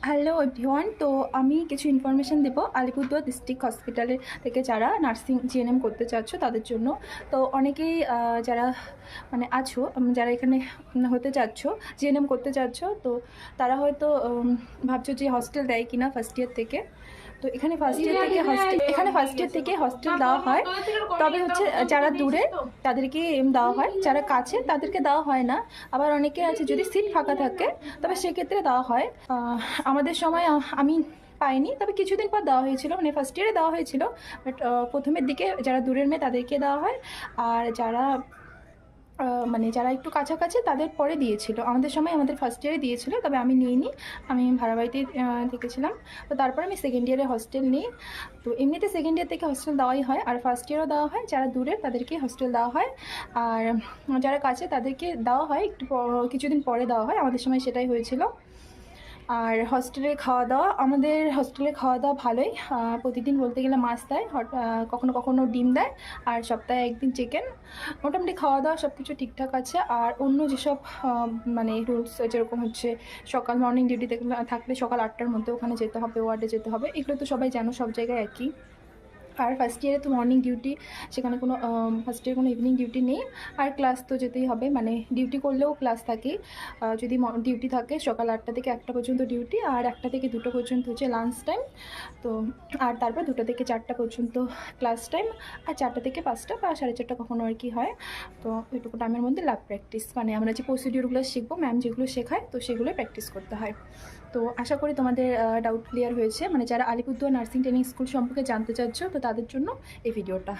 Hello everyone. তো আমি কিছু ইনফরমেশন দেব আলিপুরদুয়ার ডিস্ট্রিক্ট হসপিটালে থেকে যারা নার্সিং জিএনএম করতে চাচ্ছ তাদের জন্য। তো অনেকেই যারা মানে আছো যারা এখানে হতে চাচ্ছ, জিএনএম করতে চাচ্ছ, তো তারা হয়তো ভাবছো যে হস্টেল দেয় কিনা ফার্স্ট ইয়ার থেকে। তো এখানে ফার্স্ট ইয়ার থেকে হস্টেল দেওয়া হয়, তবে হচ্ছে যারা দূরে তাদেরকে দেওয়া হয়, যারা কাছে তাদেরকে দেওয়া হয় না। আবার অনেকে আছে যদি সিট ফাঁকা থাকে তবে সেক্ষেত্রে দেওয়া হয়। আমাদের সময় আমি পাইনি, তবে কিছুদিন পর দেওয়া হয়েছিল, মানে ফার্স্ট ইয়ারে দেওয়া হয়েছিল। বাট প্রথমের দিকে যারা দূরের মেয়ে তাদেরকে দেওয়া হয়, আর যারা মানে যারা একটু কাছাকাছি তাদের পরে দিয়েছিল। আমাদের সময় আমাদের ফার্স্ট ইয়ারে দিয়েছিল, তবে আমি নিইনি, আমি ভাড়া বাড়িতেই থেকেছিলাম। তো তারপর আমি সেকেন্ড ইয়ারে হস্টেল নিই। তো এমনিতে সেকেন্ড ইয়ার থেকে হস্টেল দেওয়াই হয়, আর ফার্স্ট ইয়ারও দেওয়া হয়। যারা দূরের তাদেরকে হস্টেল দেওয়া হয়, আর যারা কাছে তাদেরকে দেওয়া হয় একটু কিছুদিন পরে দেওয়া হয়। আমাদের সময় সেটাই হয়েছিল। আর হস্টেলের খাওয়া দাওয়া, আমাদের হস্টেলের খাওয়া দাওয়া ভালোই। প্রতিদিন বলতে গেলে মাছ দেয়, কখনো কখনো ডিম দেয়, আর সপ্তাহে একদিন চিকেন। মোটামুটি খাওয়া দাওয়া সব কিছু ঠিকঠাক আছে। আর অন্য যেসব মানে রুলস, যেরকম হচ্ছে সকাল মর্নিং ডিউটিতে থাকলে সকাল 8টার মধ্যে ওখানে যেতে হবে, ওয়ার্ডে যেতে হবে, এগুলো তো সবাই জানো, সব জায়গায় একই। আর ফার্স্ট ইয়ারে তো মর্নিং ডিউটি, সেখানে কোনো ফার্স্ট ইয়ারে কোনো ইভিনিং ডিউটি নেই। আর ক্লাস তো যেতেই হবে, মানে ডিউটি করলেও ক্লাস থাকে। যদি ডিউটি থাকে সকাল 8টা থেকে 1টা পর্যন্ত ডিউটি, আর 1টা থেকে 2টো পর্যন্ত হচ্ছে লাঞ্চ টাইম। তো আর তারপর 2টা থেকে 4টা পর্যন্ত ক্লাস টাইম, আর 4টা থেকে 5টা বা 4:30 কখনো আর কি হয়। তো ওইটুকু টাইমের মধ্যে ল্যাব প্র্যাকটিস, মানে আমরা যে প্রসিডিওরগুলো শিখবো, ম্যাম যেগুলো শেখায় তো সেগুলোই প্র্যাকটিস করতে হয়। তো আশা করি তোমাদের ডাউট ক্লিয়ার হয়েছে, মানে যারা আলিপুরদুয়ার নার্সিং ট্রেনিং স্কুল সম্পর্কে জানতে চাচ্ছ তো তাদের জন্য এই ভিডিওটা।